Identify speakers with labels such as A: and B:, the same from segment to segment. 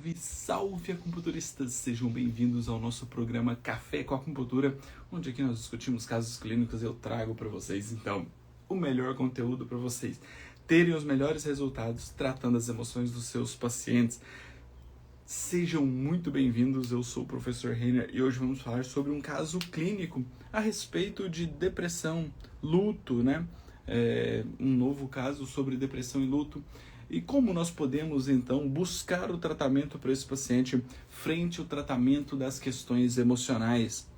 A: Salve, salve acupunturistas! Sejam bem-vindos ao nosso programa Café com Acupuntura, onde aqui nós discutimos casos clínicos e eu trago para vocês, então, o melhor conteúdo para vocês terem os melhores resultados tratando as emoções dos seus pacientes. Sejam muito bem-vindos, eu sou o professor Reiner e hoje vamos falar sobre um caso clínico a respeito de depressão, luto, né? Um novo caso sobre depressão e luto. E como nós podemos, então, buscar o tratamento para esse paciente frente ao tratamento das questões emocionais,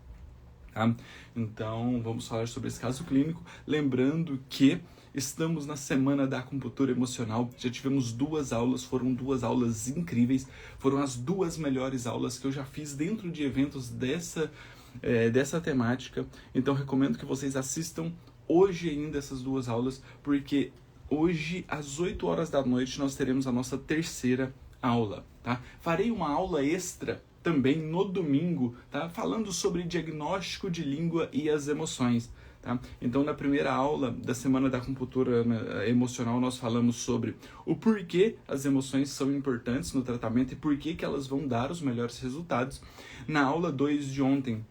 A: tá? Então, vamos falar sobre esse caso clínico, lembrando que estamos na Semana da Acupuntura Emocional, já tivemos 2 aulas, foram 2 aulas incríveis, foram as 2 melhores aulas que eu já fiz dentro de eventos dessa temática, então recomendo que vocês assistam hoje ainda essas 2 aulas, porque hoje, às 8 horas da noite, nós teremos a nossa 3ª aula, tá? Farei uma aula extra também no domingo, tá? Falando sobre diagnóstico de língua e as emoções, tá? Então, na primeira aula da Semana da Acupuntura Emocional, nós falamos sobre o porquê as emoções são importantes no tratamento e por que elas vão dar os melhores resultados. Na aula 2 de ontem,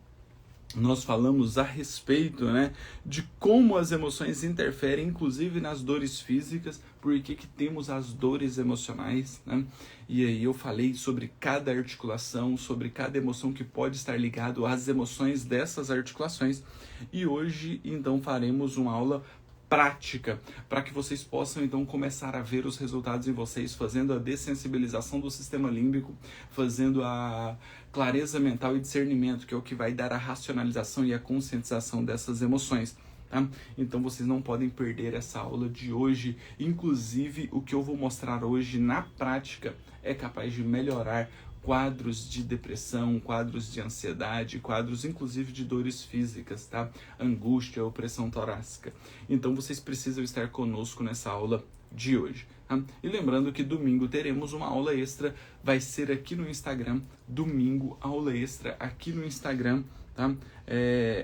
A: nós falamos a respeito, né, de como as emoções interferem, inclusive nas dores físicas, por que temos as dores emocionais, né? E aí eu falei sobre cada articulação, sobre cada emoção que pode estar ligado às emoções dessas articulações. E hoje, então, faremos uma aula prática, para que vocês possam então começar a ver os resultados em vocês, fazendo a dessensibilização do sistema límbico, fazendo a clareza mental e discernimento, que é o que vai dar a racionalização e a conscientização dessas emoções, tá? Então vocês não podem perder essa aula de hoje, inclusive o que eu vou mostrar hoje na prática é capaz de melhorar quadros de depressão, quadros de ansiedade, quadros inclusive de dores físicas, tá? Angústia, opressão torácica. Então vocês precisam estar conosco nessa aula de hoje, tá? E lembrando que domingo teremos uma aula extra, vai ser aqui no Instagram, domingo, aula extra aqui no Instagram, tá?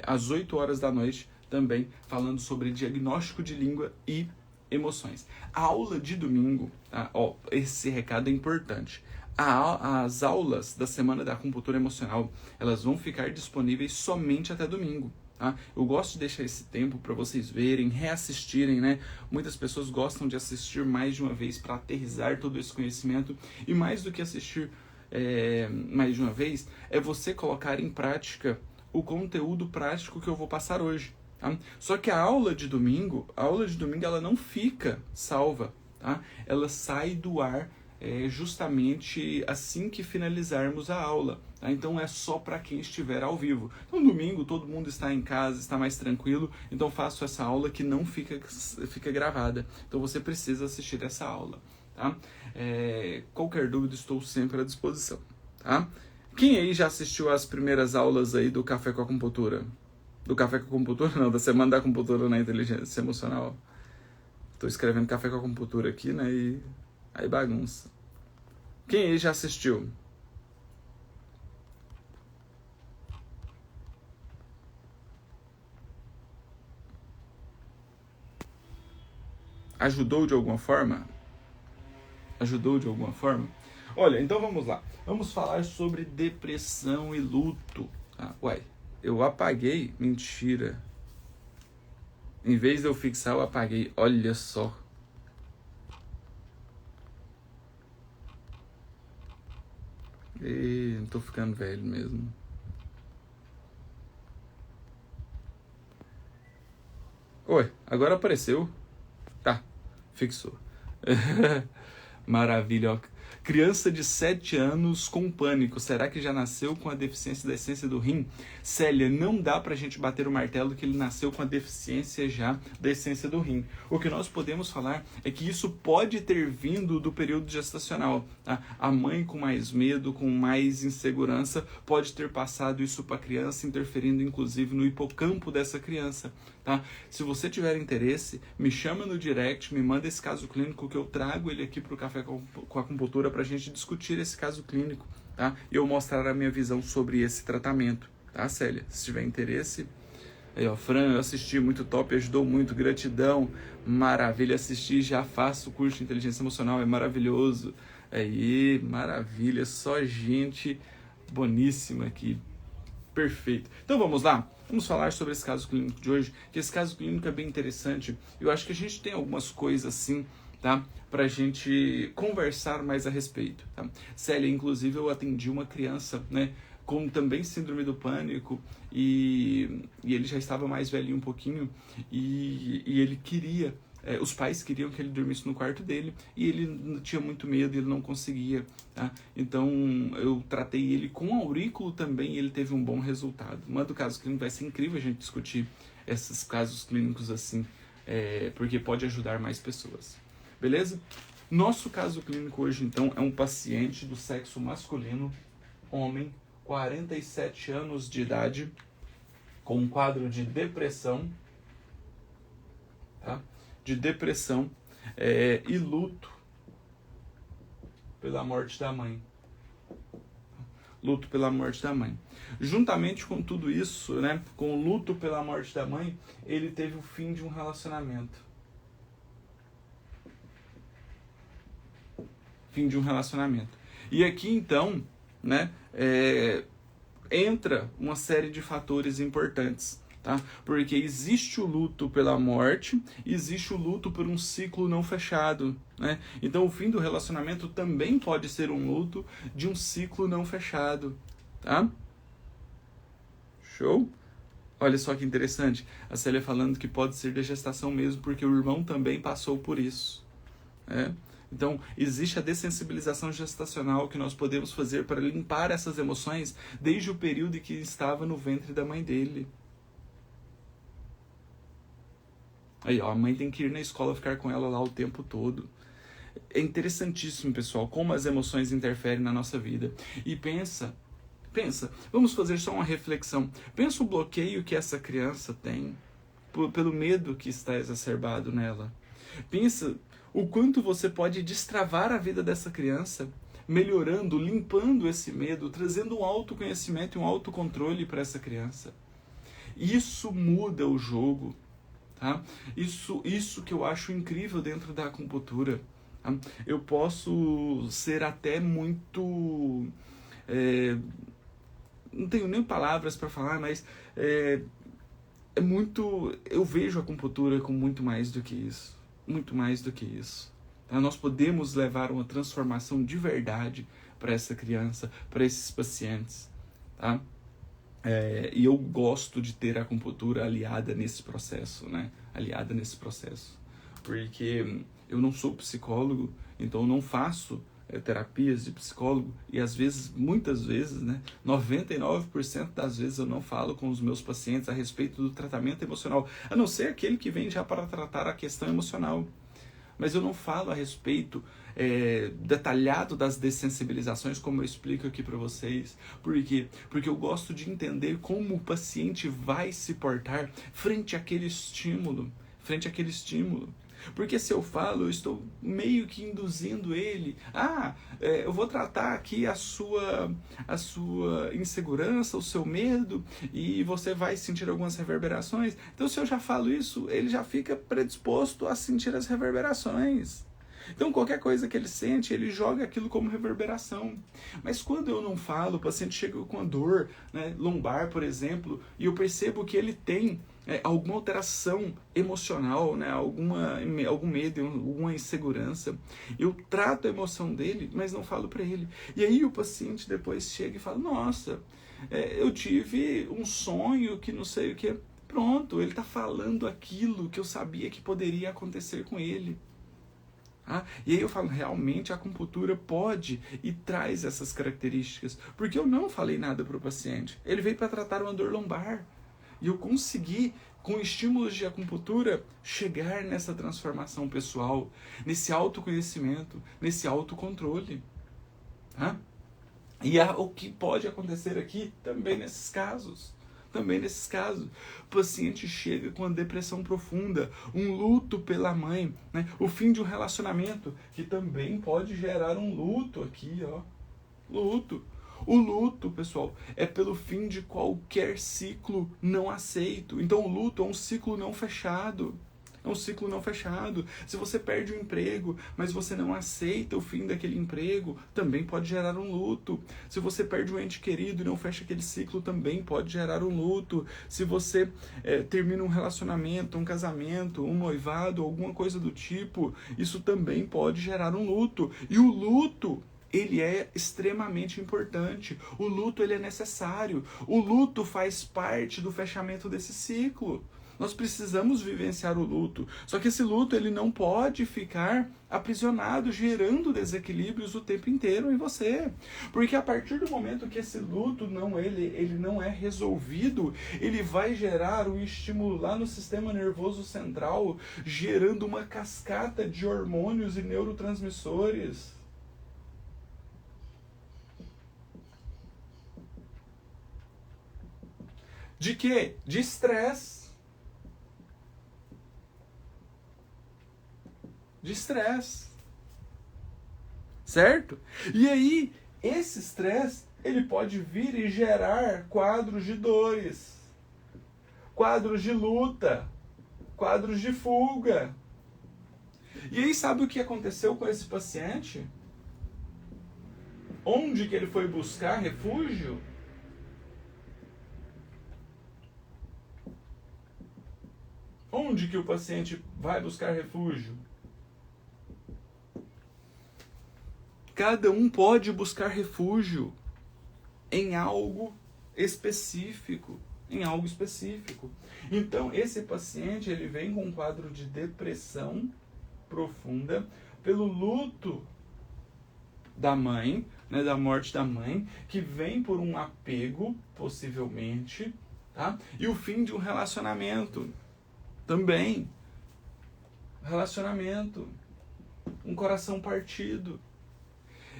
A: Às 8 horas da noite, também falando sobre diagnóstico de língua e emoções. A aula de domingo, tá? Esse recado é importante. As aulas da Semana da Acupuntura Emocional, elas vão ficar disponíveis somente até domingo, tá? Eu gosto de deixar esse tempo para vocês verem, reassistirem, né? Muitas pessoas gostam de assistir mais de uma vez para aterrissar todo esse conhecimento, e mais do que assistir mais de uma vez, é você colocar em prática o conteúdo prático que eu vou passar hoje, tá? Só que a aula de domingo ela não fica salva, tá? Ela sai do ar justamente assim que finalizarmos a aula, tá? Então é só para quem estiver ao vivo. Então domingo todo mundo está em casa, está mais tranquilo, então faço essa aula que não fica gravada, então você precisa assistir essa aula, tá? Qualquer dúvida estou sempre à disposição, tá? Quem aí já assistiu às primeiras aulas aí do Café com Acupuntura? Do Café com Acupuntura não, da Semana da Acupuntura na Inteligência Emocional. Estou escrevendo Café com Acupuntura aqui, né, e aí bagunça. Quem aí já assistiu? Ajudou de alguma forma? Ajudou de alguma forma? Olha, então vamos lá. Vamos falar sobre depressão e luto. Uai, eu apaguei? Mentira. Em vez de eu fixar, eu apaguei. Olha só. Não tô ficando velho mesmo. Oi, agora apareceu. Tá, fixou. Maravilha, ó. Criança de 7 anos com pânico. Será que já nasceu com a deficiência da essência do rim? Célia, não dá pra gente bater o martelo que ele nasceu com a deficiência já da essência do rim. O que nós podemos falar é que isso pode ter vindo do período gestacional, tá? A mãe com mais medo, com mais insegurança, pode ter passado isso para a criança, interferindo inclusive no hipocampo dessa criança, tá? Se você tiver interesse, me chama no direct, me manda esse caso clínico que eu trago ele aqui pro Café com Acupuntura para a gente discutir esse caso clínico, tá? E eu mostrar a minha visão sobre esse tratamento, tá, Célia? Se tiver interesse. Aí, ó, Fran, eu assisti, muito top, ajudou muito, gratidão, maravilha, assisti, já faço o curso de inteligência emocional, é maravilhoso. Aí, maravilha, só gente boníssima aqui. Perfeito. Então vamos lá? Vamos falar sobre esse caso clínico de hoje, que esse caso clínico é bem interessante. Eu acho que a gente tem algumas coisas assim, tá? Pra gente conversar mais a respeito, tá? Célia, inclusive, eu atendi uma criança, né? Com também síndrome do pânico e ele já estava mais velhinho um pouquinho e ele queria, os pais queriam que ele dormisse no quarto dele e ele tinha muito medo, ele não conseguia, tá? Então eu tratei ele com aurículo também e ele teve um bom resultado. Uma do caso clínico vai ser incrível a gente discutir esses casos clínicos assim, porque pode ajudar mais pessoas. Beleza? Nosso caso clínico hoje então é um paciente do sexo masculino, homem, 47 anos de idade, com um quadro de depressão, tá? De depressão e luto pela morte da mãe. Luto pela morte da mãe. Juntamente com tudo isso, né, com o luto pela morte da mãe, ele teve o fim de um relacionamento. Fim de um relacionamento. E aqui então, né, entra uma série de fatores importantes, tá? Porque existe o luto pela morte, existe o luto por um ciclo não fechado, né? Então o fim do relacionamento também pode ser um luto de um ciclo não fechado, tá? Show? Olha só que interessante, a Célia falando que pode ser da gestação mesmo, porque o irmão também passou por isso, né? Então, existe a dessensibilização gestacional que nós podemos fazer para limpar essas emoções desde o período em que estava no ventre da mãe dele. Aí, ó, a mãe tem que ir na escola ficar com ela lá o tempo todo. É interessantíssimo, pessoal, como as emoções interferem na nossa vida. E pensa, vamos fazer só uma reflexão. Pensa o bloqueio que essa criança tem pelo medo que está exacerbado nela. Pensa o quanto você pode destravar a vida dessa criança, melhorando, limpando esse medo, trazendo um autoconhecimento e um autocontrole para essa criança. Isso muda o jogo, tá? Isso que eu acho incrível dentro da acupuntura. Tá? Eu posso ser até muito... não tenho nem palavras para falar, mas eu vejo a acupuntura com muito mais do que isso. Muito mais do que isso. Tá? Nós podemos levar uma transformação de verdade para essa criança, para esses pacientes. Tá? E eu gosto de ter a acupuntura aliada nesse processo, né? Aliada nesse processo. Porque eu não sou psicólogo, então eu não faço terapias de psicólogo e às vezes, muitas vezes, né, 99% das vezes eu não falo com os meus pacientes a respeito do tratamento emocional, a não ser aquele que vem já para tratar a questão emocional. Mas eu não falo a respeito detalhado das dessensibilizações, como eu explico aqui para vocês. Por quê? Porque eu gosto de entender como o paciente vai se portar frente àquele estímulo. Porque se eu falo, eu estou meio que induzindo ele. Eu vou tratar aqui a sua insegurança, o seu medo, e você vai sentir algumas reverberações. Então, se eu já falo isso, ele já fica predisposto a sentir as reverberações. Então, qualquer coisa que ele sente, ele joga aquilo como reverberação. Mas quando eu não falo, o paciente chega com a dor, né, lombar, por exemplo, e eu percebo que ele tem alguma alteração emocional, né, algum medo, alguma insegurança. Eu trato a emoção dele, mas não falo para ele. E aí o paciente depois chega e fala, nossa, eu tive um sonho que não sei o que. Pronto, ele está falando aquilo que eu sabia que poderia acontecer com ele. E aí eu falo, realmente a acupuntura pode e traz essas características, porque eu não falei nada para o paciente. Ele veio para tratar uma dor lombar. E eu consegui, com estímulos de acupuntura, chegar nessa transformação pessoal, nesse autoconhecimento, nesse autocontrole. E o que pode acontecer aqui também nesses casos. O paciente chega com uma depressão profunda, um luto pela mãe, né? O fim de um relacionamento, que também pode gerar um luto aqui, ó. Luto. O luto, pessoal, é pelo fim de qualquer ciclo não aceito. Então o luto é um ciclo não fechado. É um ciclo não fechado. Se você perde o emprego, mas você não aceita o fim daquele emprego, também pode gerar um luto. Se você perde um ente querido e não fecha aquele ciclo, também pode gerar um luto. Se você termina um relacionamento, um casamento, um noivado, alguma coisa do tipo, isso também pode gerar um luto. E o luto, ele é extremamente importante. O luto, ele é necessário. O luto faz parte do fechamento desse ciclo. Nós precisamos vivenciar o luto. Só que esse luto, ele não pode ficar aprisionado, gerando desequilíbrios o tempo inteiro em você. Porque a partir do momento que esse luto ele não é resolvido, ele vai gerar um estímulo lá no sistema nervoso central, gerando uma cascata de hormônios e neurotransmissores. De quê? De estresse. De estresse. Certo? E aí, esse estresse, ele pode vir e gerar quadros de dores, quadros de luta, quadros de fuga. E aí, sabe o que aconteceu com esse paciente? Onde que ele foi buscar refúgio? Onde que o paciente vai buscar refúgio? Cada um pode buscar refúgio em algo específico, Então, esse paciente, ele vem com um quadro de depressão profunda pelo luto da mãe, né, da morte da mãe, que vem por um apego, possivelmente, tá? E o fim de um relacionamento também. Um coração partido.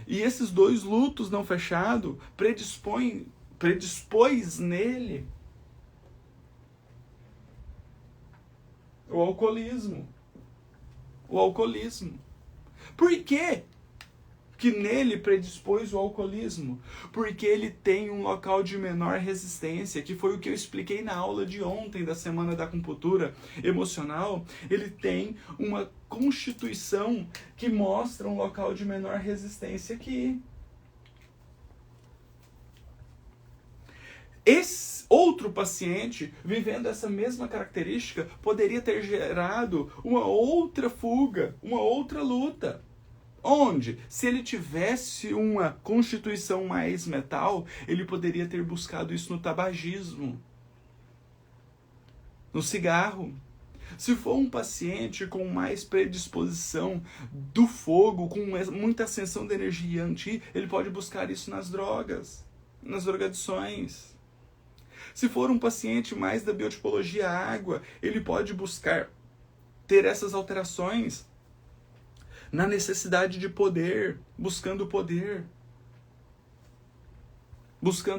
A: E esses dois lutos não fechados predispôs nele o alcoolismo. Por quê que nele predispôs o alcoolismo? Porque ele tem um local de menor resistência, que foi o que eu expliquei na aula de ontem da Semana da Acupuntura Emocional. Ele tem uma constituição que mostra um local de menor resistência aqui. Esse outro paciente, vivendo essa mesma característica, poderia ter gerado uma outra fuga, uma outra luta. Onde, se ele tivesse uma constituição mais metal, ele poderia ter buscado isso no tabagismo, no cigarro. Se for um paciente com mais predisposição do fogo, com muita ascensão de energia anti, ele pode buscar isso nas drogas, nas drogadições. Se for um paciente mais da biotipologia água, ele pode buscar ter essas alterações na necessidade de poder, buscando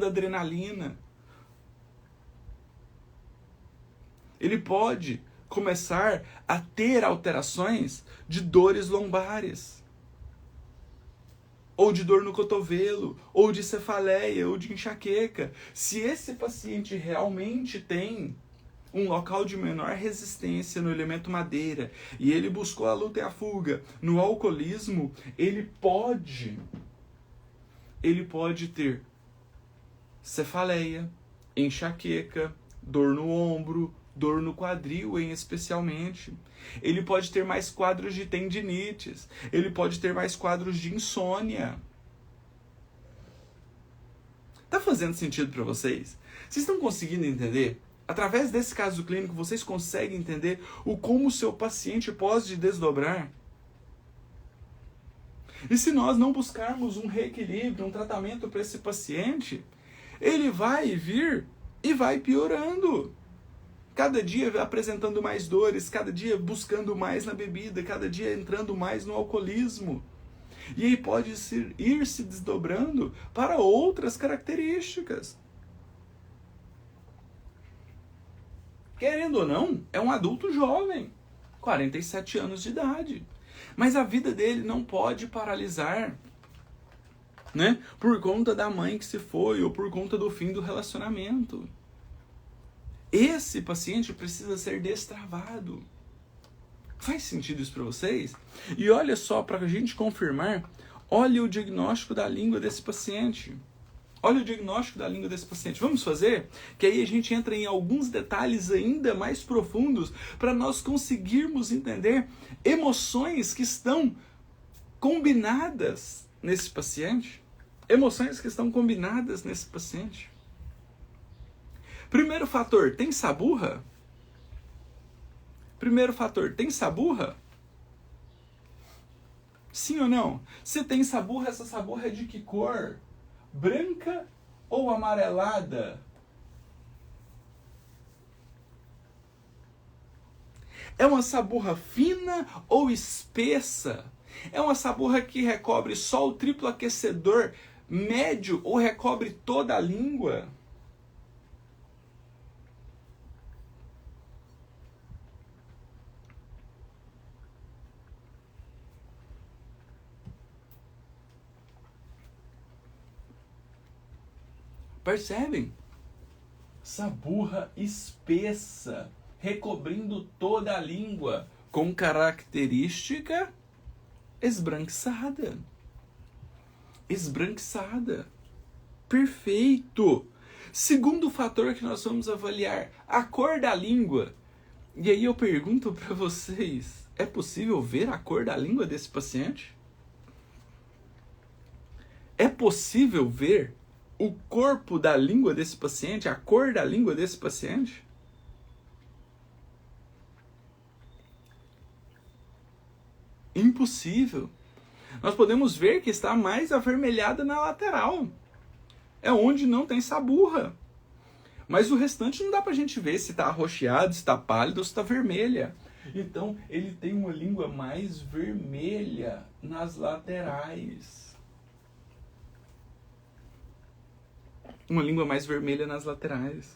A: adrenalina. Ele pode começar a ter alterações de dores lombares, ou de dor no cotovelo, ou de cefaleia, ou de enxaqueca. Se esse paciente realmente tem um local de menor resistência no elemento madeira, e ele buscou a luta e a fuga no alcoolismo, ele pode ter cefaleia, enxaqueca, dor no ombro, dor no quadril especialmente. Ele pode ter mais quadros de tendinites, ele pode ter mais quadros de insônia. Tá fazendo sentido para vocês? Vocês estão conseguindo entender? Através desse caso clínico, vocês conseguem entender como o seu paciente pode desdobrar? E se nós não buscarmos um reequilíbrio, um tratamento para esse paciente, ele vai vir e vai piorando. Cada dia apresentando mais dores, cada dia buscando mais na bebida, cada dia entrando mais no alcoolismo. E aí pode ir se desdobrando para outras características. Querendo ou não, é um adulto jovem, 47 anos de idade. Mas a vida dele não pode paralisar, né? Por conta da mãe que se foi ou por conta do fim do relacionamento. Esse paciente precisa ser destravado. Faz sentido isso para vocês? E olha só, para a gente confirmar, olha o diagnóstico da língua desse paciente. Olha o diagnóstico da língua desse paciente. Vamos fazer? Que aí a gente entra em alguns detalhes ainda mais profundos para nós conseguirmos entender emoções que estão combinadas nesse paciente. Emoções que estão combinadas nesse paciente. Primeiro fator, tem saburra? Primeiro fator, tem saburra? Sim ou não? Se tem saburra, essa saburra é de que cor? Branca ou amarelada? É uma saburra fina ou espessa? É uma saburra que recobre só o triplo aquecedor médio ou recobre toda a língua? Percebem? Saburra espessa, recobrindo toda a língua, com característica esbranquiçada. Esbranquiçada. Perfeito! Segundo fator que nós vamos avaliar, a cor da língua. E aí eu pergunto para vocês, é possível ver a cor da língua desse paciente? É possível ver o corpo da língua desse paciente, a cor da língua desse paciente? Impossível. Nós podemos ver que está mais avermelhada na lateral. É onde não tem saburra. Mas o restante não dá pra gente ver se está arroxeado, se está pálido ou se está vermelha. Então, ele tem uma língua mais vermelha nas laterais. Uma língua mais vermelha nas laterais.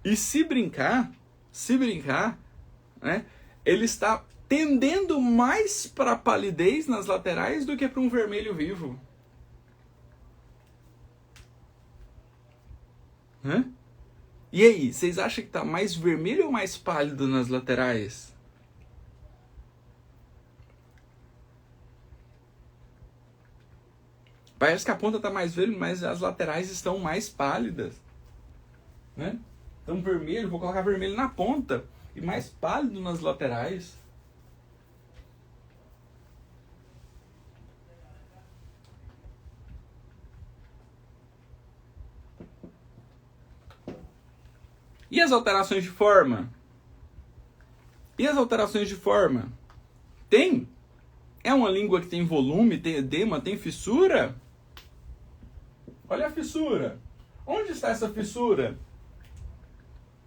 A: E se brincar, né, ele está tendendo mais para a palidez nas laterais do que para um vermelho vivo. Hã? E aí, vocês acham que está mais vermelho ou mais pálido nas laterais? Parece que a ponta está mais vermelha, mas as laterais estão mais pálidas. Né? Então vermelho, vou colocar vermelho na ponta e mais pálido nas laterais. E as alterações de forma? E as alterações de forma? Tem? É uma língua que tem volume, tem edema, tem fissura? Olha a fissura. Onde está essa fissura?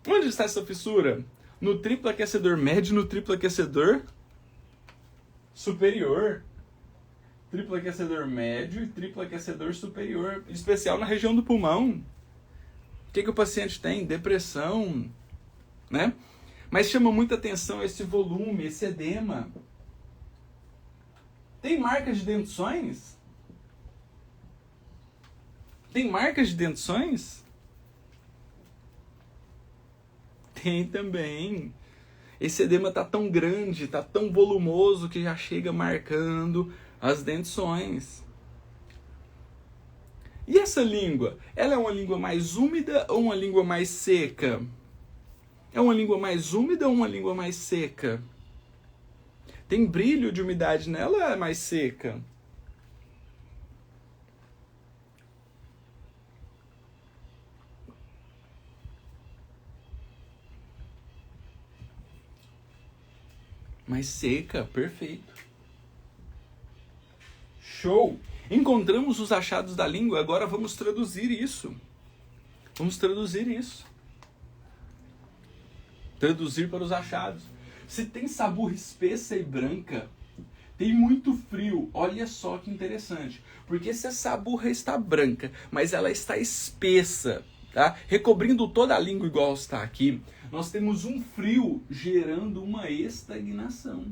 A: Onde está essa fissura? No triplo aquecedor médio, no triplo aquecedor superior. Triplo aquecedor médio e triplo aquecedor superior. Em especial na região do pulmão. O que o paciente tem? Depressão. Né? Mas chama muita atenção esse volume, esse edema. Tem marcas de dentições? Tem marcas de dentições? Tem também. Esse edema tá tão grande, tá tão volumoso que já chega marcando as dentições. E essa língua? Ela é uma língua mais úmida ou uma língua mais seca? É uma língua mais úmida ou uma língua mais seca? Tem brilho de umidade nela ou é mais seca? Mais seca, perfeito. Show! Encontramos os achados da língua, agora vamos traduzir isso. Vamos traduzir isso. Traduzir para os achados. Se tem saburra espessa e branca, tem muito frio. Olha só que interessante. Porque se a saburra está branca, mas ela está espessa, tá? Recobrindo toda a língua igual está aqui, nós temos um frio gerando uma estagnação.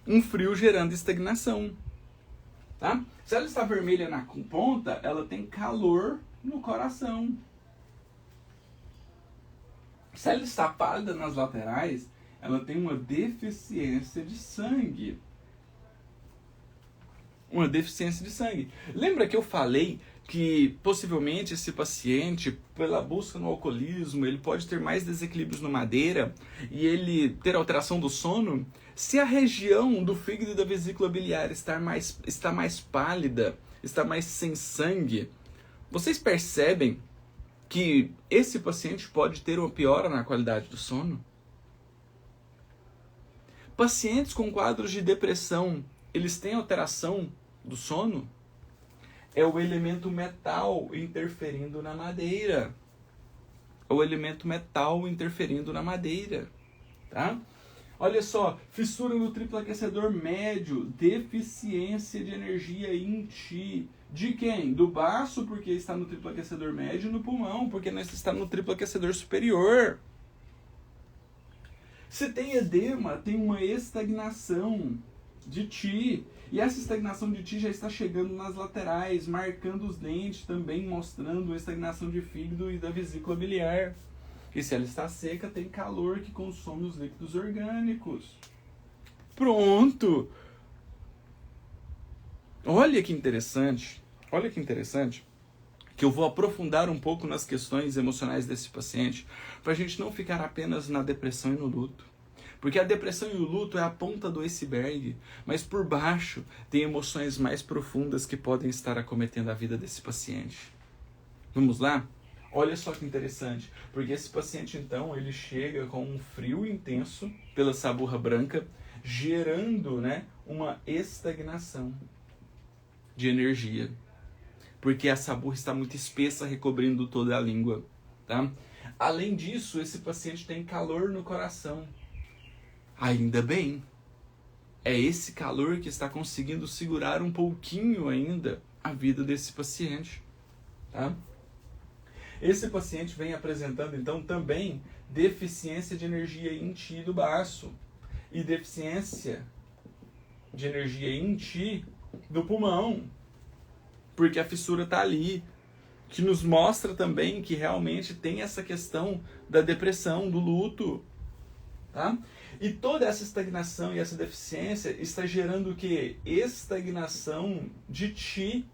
A: Um frio gerando estagnação. Tá? Se ela está vermelha na ponta, ela tem calor no coração. Se ela está pálida nas laterais, ela tem uma deficiência de sangue. Uma deficiência de sangue. Lembra que eu falei que possivelmente esse paciente, pela busca no alcoolismo, ele pode ter mais desequilíbrios no madeira e ele ter alteração do sono? Se a região do fígado e da vesícula biliar está mais pálida, está mais sem sangue, vocês percebem que esse paciente pode ter uma piora na qualidade do sono? Pacientes com quadros de depressão, eles têm alteração do sono? É o elemento metal interferindo na madeira. É o elemento metal interferindo na madeira. Tá? Olha só, fissura no triplo aquecedor médio, deficiência de energia em ti. De quem? Do baço, porque está no triplo aquecedor médio, e no pulmão, porque nós está no triplo aquecedor superior. Se tem edema, tem uma estagnação de ti. E essa estagnação de ti já está chegando nas laterais, marcando os dentes, também mostrando a estagnação de fígado e da vesícula biliar. E se ela está seca, tem calor que consome os líquidos orgânicos. Pronto! Olha que interessante que eu vou aprofundar um pouco nas questões emocionais desse paciente, para a gente não ficar apenas na depressão e no luto. Porque a depressão e o luto é a ponta do iceberg, mas por baixo tem emoções mais profundas que podem estar acometendo a vida desse paciente. Vamos lá? Olha só que interessante, porque esse paciente então, ele chega com um frio intenso pela saburra branca, gerando, uma estagnação de energia. Porque a saburra está muito espessa, recobrindo toda a língua. Tá? Além disso, esse paciente tem calor no coração. Ainda bem, é esse calor que está conseguindo segurar um pouquinho ainda a vida desse paciente. Tá? Esse paciente vem apresentando então também deficiência de energia em ti do baço e deficiência de energia em ti do pulmão, porque a fissura está ali, que nos mostra também que realmente tem essa questão da depressão, do luto. Tá? E toda essa estagnação e essa deficiência está gerando o quê? Estagnação de ti,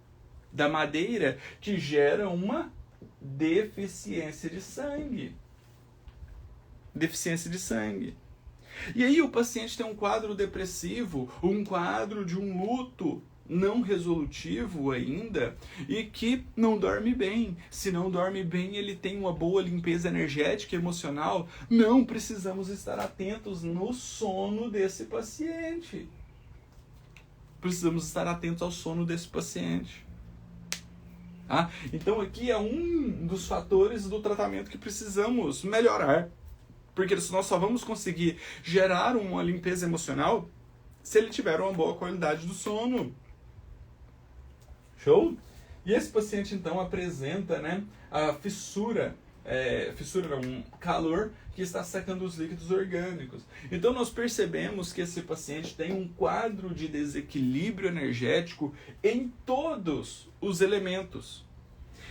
A: da madeira, que gera uma deficiência de sangue. Deficiência de sangue. E aí o paciente tem um quadro depressivo, um quadro de um luto não resolutivo ainda e que não dorme bem. Se não dorme bem, ele tem uma boa limpeza energética e emocional. Não precisamos estar atentos no sono desse paciente. Precisamos estar atentos ao sono desse paciente. Tá? Então aqui é um dos fatores do tratamento que precisamos melhorar. Porque nós só vamos conseguir gerar uma limpeza emocional se ele tiver uma boa qualidade do sono. Show? E esse paciente então apresenta a fissura, um calor que está secando os líquidos orgânicos. Então nós percebemos que esse paciente tem um quadro de desequilíbrio energético em todos os elementos.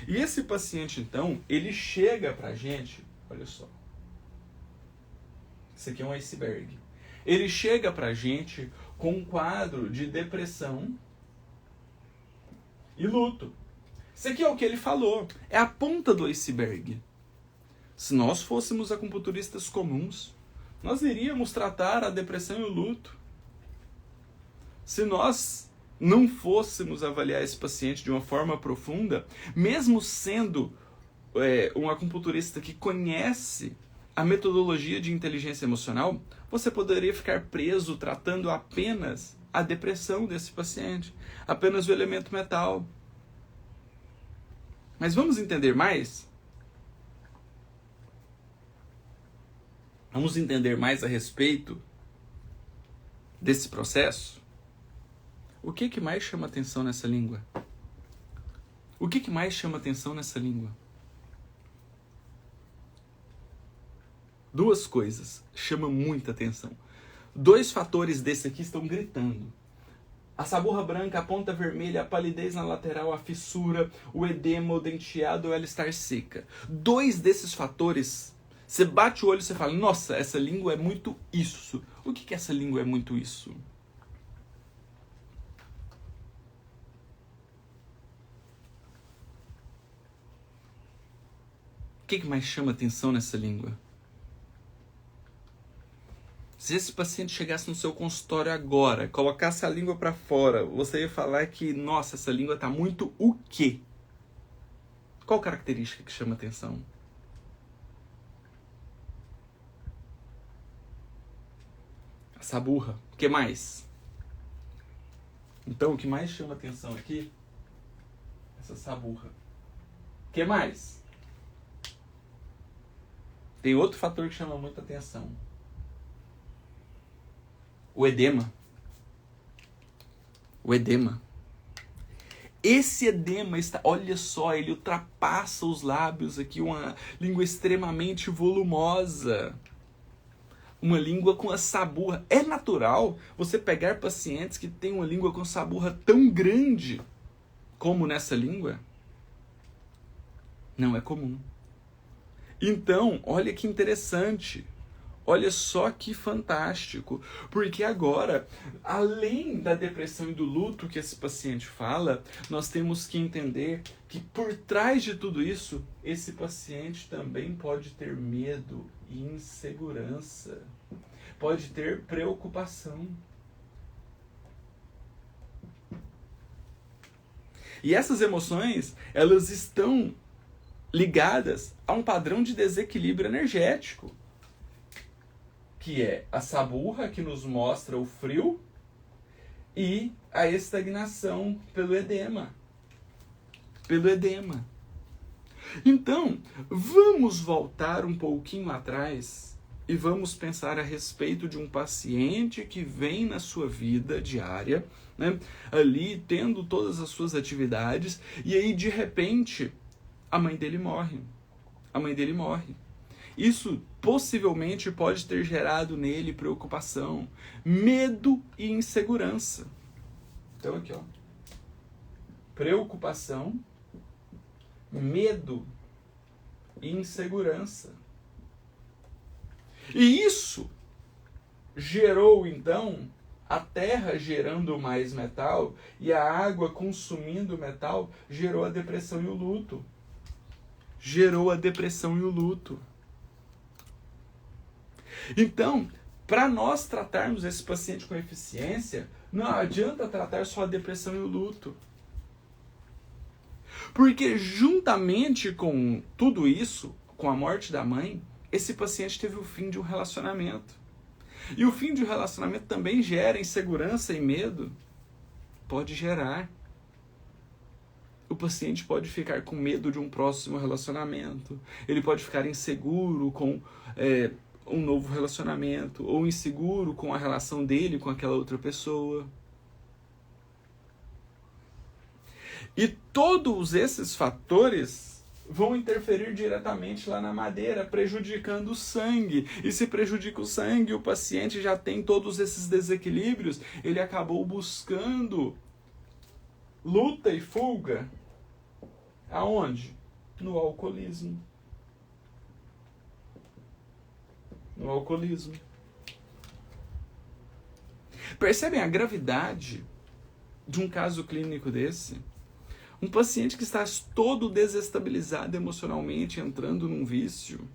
A: E esse paciente então, ele chega pra gente, olha só, isso aqui é um iceberg. Ele chega pra gente com um quadro de depressão e luto. Isso aqui é o que ele falou. É a ponta do iceberg. Se nós fôssemos acupunturistas comuns, nós iríamos tratar a depressão e o luto. Se nós não fôssemos avaliar esse paciente de uma forma profunda, mesmo sendo um acupunturista que conhece a metodologia de inteligência emocional, você poderia ficar preso tratando apenas a depressão desse paciente, apenas o elemento metal. Mas vamos entender mais? Vamos entender mais a respeito desse processo? O que mais chama atenção nessa língua? O que mais chama atenção nessa língua? Duas coisas chamam muita atenção. Dois fatores desse aqui estão gritando. A saburra branca, a ponta vermelha, a palidez na lateral, a fissura, o edema, o denteado, ela estar seca. Dois desses fatores Você bate o olho e você fala, nossa, essa língua é muito isso. O que essa língua é muito isso? O que mais chama atenção nessa língua? Se esse paciente chegasse no seu consultório agora, colocasse a língua para fora, você ia falar que, nossa, essa língua tá muito o quê? Qual característica que chama atenção? A saburra. O que mais? Então, o que mais chama atenção aqui? Essa saburra. O que mais? Tem outro fator que chama muita atenção. O edema. O edema. Esse edema está, olha só, ele ultrapassa os lábios aqui, uma língua extremamente volumosa. Uma língua com a saburra. É natural você pegar pacientes que têm uma língua com saburra tão grande como nessa língua? Não é comum. Então, olha que interessante. Olha só que fantástico, porque agora, além da depressão e do luto que esse paciente fala, nós temos que entender que por trás de tudo isso, esse paciente também pode ter medo e insegurança, pode ter preocupação. E essas emoções, elas estão ligadas a um padrão de desequilíbrio energético, que é a saburra, que nos mostra o frio, e a estagnação pelo edema. Pelo edema. Então, vamos voltar um pouquinho atrás e vamos pensar a respeito de um paciente que vem na sua vida diária, né, ali tendo todas as suas atividades, e aí de repente a mãe dele morre. A mãe dele morre. Isso possivelmente pode ter gerado nele preocupação, medo e insegurança. Então aqui, ó. Preocupação, medo e insegurança. E isso gerou, então, a terra gerando mais metal e a água consumindo metal, gerou a depressão e o luto. Gerou a depressão e o luto. Então, para nós tratarmos esse paciente com eficiência, não adianta tratar só a depressão e o luto. Porque juntamente com tudo isso, com a morte da mãe, esse paciente teve o fim de um relacionamento. E o fim de um relacionamento também gera insegurança e medo. Pode gerar. O paciente pode ficar com medo de um próximo relacionamento. Ele pode ficar inseguro com um novo relacionamento, ou inseguro com a relação dele com aquela outra pessoa. E todos esses fatores vão interferir diretamente lá na madeira, prejudicando o sangue. E se prejudica o sangue, o paciente já tem todos esses desequilíbrios, ele acabou buscando luta e fuga. Aonde? No alcoolismo. No alcoolismo. Percebem a gravidade de um caso clínico desse? Um paciente que está todo desestabilizado emocionalmente, entrando num vício.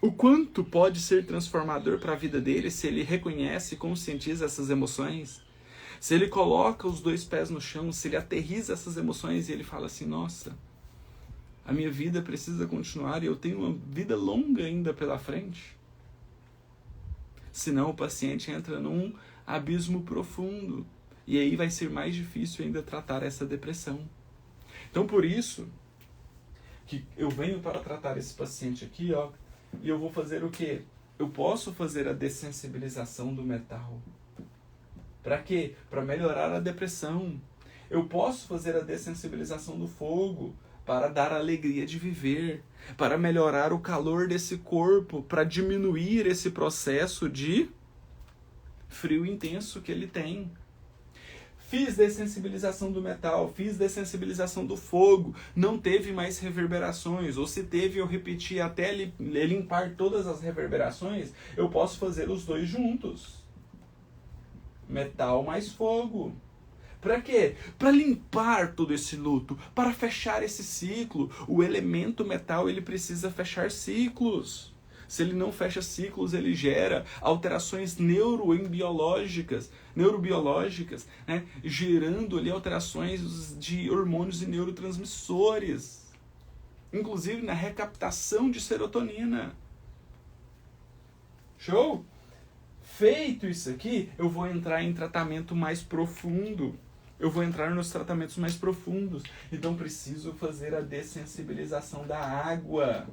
A: O quanto pode ser transformador para a vida dele se ele reconhece e conscientiza essas emoções? Se ele coloca os dois pés no chão, se ele aterriza essas emoções e ele fala assim, nossa, a minha vida precisa continuar e eu tenho uma vida longa ainda pela frente. Senão o paciente entra num abismo profundo. E aí vai ser mais difícil ainda tratar essa depressão. Então por isso que eu venho para tratar esse paciente aqui, ó, e eu vou fazer o quê? Eu posso fazer a dessensibilização do metal. Para quê? Para melhorar a depressão. Eu posso fazer a dessensibilização do fogo para dar a alegria de viver, para melhorar o calor desse corpo, para diminuir esse processo de frio intenso que ele tem. Fiz dessensibilização do metal, fiz dessensibilização do fogo, não teve mais reverberações, ou se teve, eu repeti até limpar todas as reverberações, eu posso fazer os dois juntos. Metal mais fogo. Para quê? Para limpar todo esse luto, para fechar esse ciclo. O elemento metal, ele precisa fechar ciclos. Se ele não fecha ciclos, ele gera alterações neurobiológicas, né? Gerando ali alterações de hormônios e neurotransmissores, inclusive na recaptação de serotonina. Show? Feito isso aqui, eu vou entrar em tratamento mais profundo. Eu vou entrar nos tratamentos mais profundos. Então, preciso fazer a dessensibilização da água.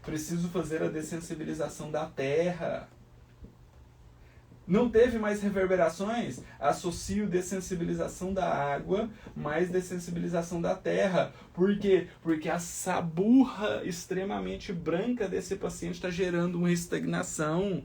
A: Preciso fazer a dessensibilização da terra. Não teve mais reverberações? Associo dessensibilização da água mais dessensibilização da terra. Por quê? Porque a saburra extremamente branca desse paciente está gerando uma estagnação.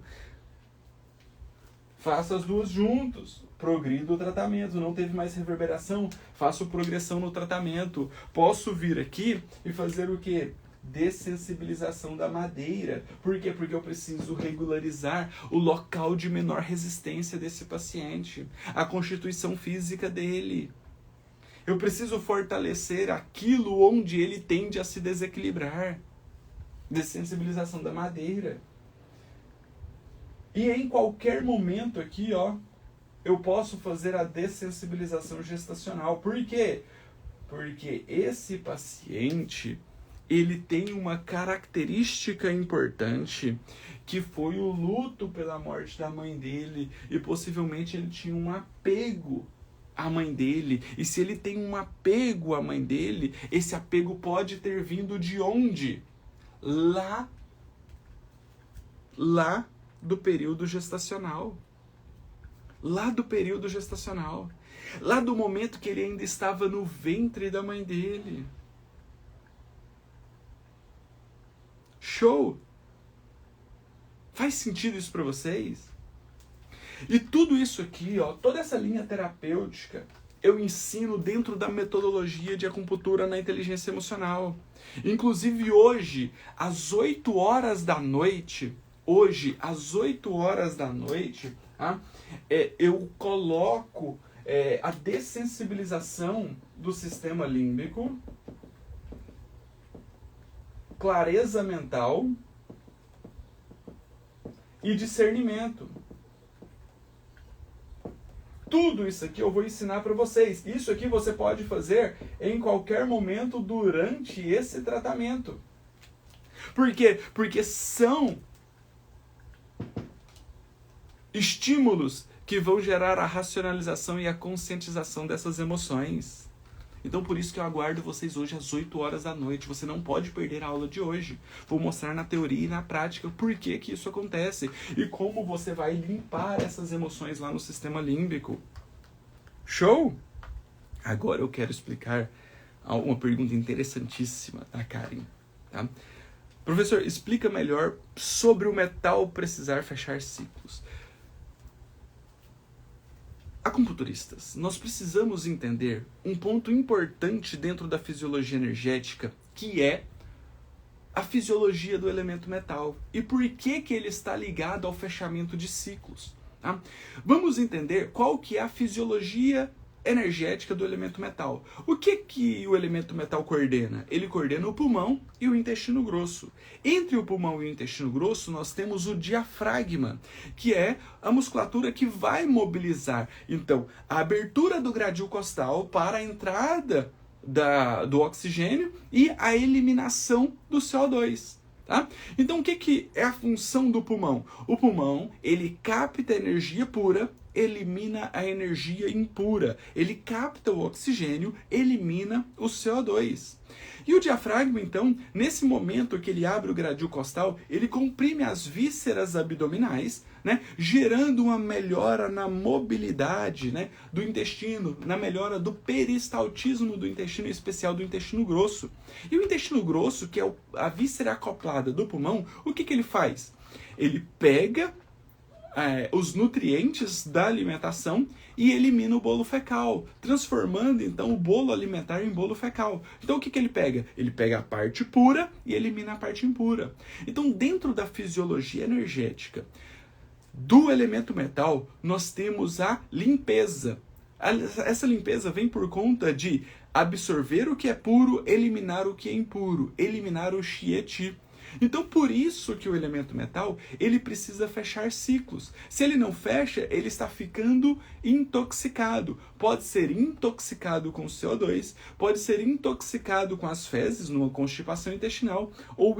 A: Faço as duas juntos. Progrido o tratamento. Não teve mais reverberação? Faço progressão no tratamento. Posso vir aqui e fazer o quê? Dessensibilização da madeira. Por quê? Porque eu preciso regularizar o local de menor resistência desse paciente, a constituição física dele. Eu preciso fortalecer aquilo onde ele tende a se desequilibrar. Dessensibilização da madeira. E em qualquer momento aqui, ó, eu posso fazer a dessensibilização gestacional. Por quê? Porque esse paciente, ele tem uma característica importante, que foi o luto pela morte da mãe dele, e possivelmente ele tinha um apego à mãe dele. E se ele tem um apego à mãe dele, esse apego pode ter vindo de onde? Lá do período gestacional. Lá do período gestacional. Lá do momento que ele ainda estava no ventre da mãe dele. Show? Faz sentido isso para vocês? E tudo isso aqui, ó, toda essa linha terapêutica, eu ensino dentro da metodologia de acupuntura na inteligência emocional. Inclusive hoje, às 8 horas da noite, tá? Eu coloco a dessensibilização do sistema límbico, clareza mental e discernimento. Tudo isso aqui eu vou ensinar para vocês. Isso aqui você pode fazer em qualquer momento durante esse tratamento. Por quê? Porque são estímulos que vão gerar a racionalização e a conscientização dessas emoções. Então por isso que eu aguardo vocês hoje às 8 horas da noite. Você não pode perder a aula de hoje. Vou mostrar na teoria e na prática por que isso acontece e como você vai limpar essas emoções lá no sistema límbico. Show? Agora eu quero explicar uma pergunta interessantíssima da Karen. Tá? Professor, explica melhor sobre o metal precisar fechar ciclos. Acupunturistas, nós precisamos entender um ponto importante dentro da fisiologia energética, que é a fisiologia do elemento metal e por que ele está ligado ao fechamento de ciclos. Tá? Vamos entender qual que é a fisiologia energética do elemento metal. O que o elemento metal coordena? Ele coordena o pulmão e o intestino grosso. Entre o pulmão e o intestino grosso, nós temos o diafragma, que é a musculatura que vai mobilizar, então, a abertura do gradil costal para a entrada do oxigênio e a eliminação do CO2. Tá? Então, o que é a função do pulmão? O pulmão, ele capta energia pura, elimina a energia impura. Ele capta o oxigênio, elimina o CO2. E o diafragma, então, nesse momento que ele abre o gradil costal, ele comprime as vísceras abdominais, né, gerando uma melhora na mobilidade, né, do intestino, na melhora do peristaltismo do intestino, em especial do intestino grosso. E o intestino grosso, que é a víscera acoplada do pulmão, o que ele faz? Ele pega os nutrientes da alimentação e elimina o bolo fecal, transformando então o bolo alimentar em bolo fecal. Então o que ele pega? Ele pega a parte pura e elimina a parte impura. Então, dentro da fisiologia energética do elemento metal, nós temos a limpeza. Essa limpeza vem por conta de absorver o que é puro, eliminar o que é impuro, eliminar o Qi. Então, por isso que o elemento metal, ele precisa fechar ciclos. Se ele não fecha, ele está ficando intoxicado. Pode ser intoxicado com CO2, pode ser intoxicado com as fezes, numa constipação intestinal, ou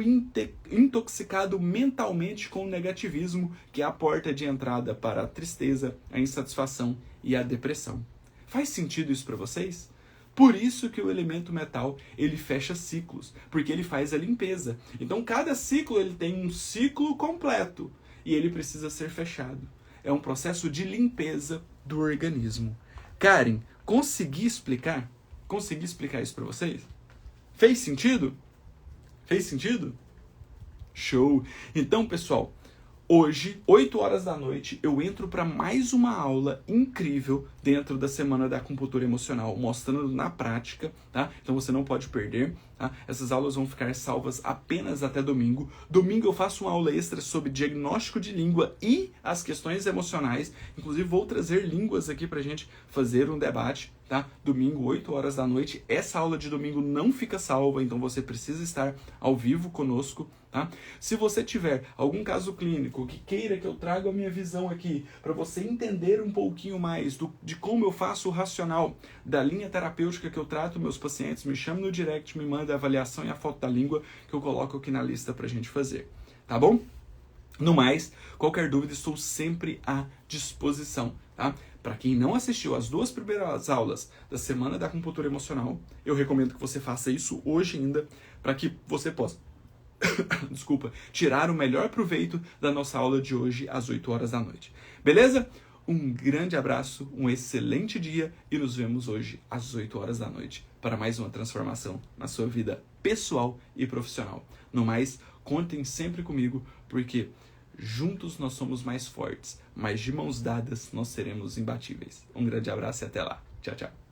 A: intoxicado mentalmente com o negativismo, que é a porta de entrada para a tristeza, a insatisfação e a depressão. Faz sentido isso para vocês? Por isso que o elemento metal, ele fecha ciclos, porque ele faz a limpeza. Então, cada ciclo ele tem um ciclo completo e ele precisa ser fechado. É um processo de limpeza do organismo. Karen, consegui explicar? Consegui explicar isso para vocês? Fez sentido? Fez sentido? Show! Então, pessoal, hoje, 8 horas da noite, eu entro para mais uma aula incrível dentro da Semana da Acupuntura Emocional, mostrando na prática, tá? Então você não pode perder, tá? Essas aulas vão ficar salvas apenas até domingo. Domingo eu faço uma aula extra sobre diagnóstico de língua e as questões emocionais. Inclusive vou trazer línguas aqui pra gente fazer um debate, tá? Domingo, 8 horas da noite. Essa aula de domingo não fica salva, então você precisa estar ao vivo conosco, tá? Se você tiver algum caso clínico que queira que eu traga a minha visão aqui, para você entender um pouquinho mais de como eu faço o racional da linha terapêutica que eu trato meus pacientes, me chame no direct, me manda a avaliação e a foto da língua que eu coloco aqui na lista pra gente fazer, tá bom? No mais, qualquer dúvida, estou sempre à disposição, tá? Para quem não assistiu às 2 primeiras aulas da Semana da Acupuntura Emocional, eu recomendo que você faça isso hoje ainda, para que você possa desculpa, tirar o melhor proveito da nossa aula de hoje às 8 horas da noite. Beleza? Um grande abraço, um excelente dia e nos vemos hoje às 8 horas da noite para mais uma transformação na sua vida pessoal e profissional. No mais, contem sempre comigo, porque juntos nós somos mais fortes, mas de mãos dadas nós seremos imbatíveis. Um grande abraço e até lá. Tchau, tchau.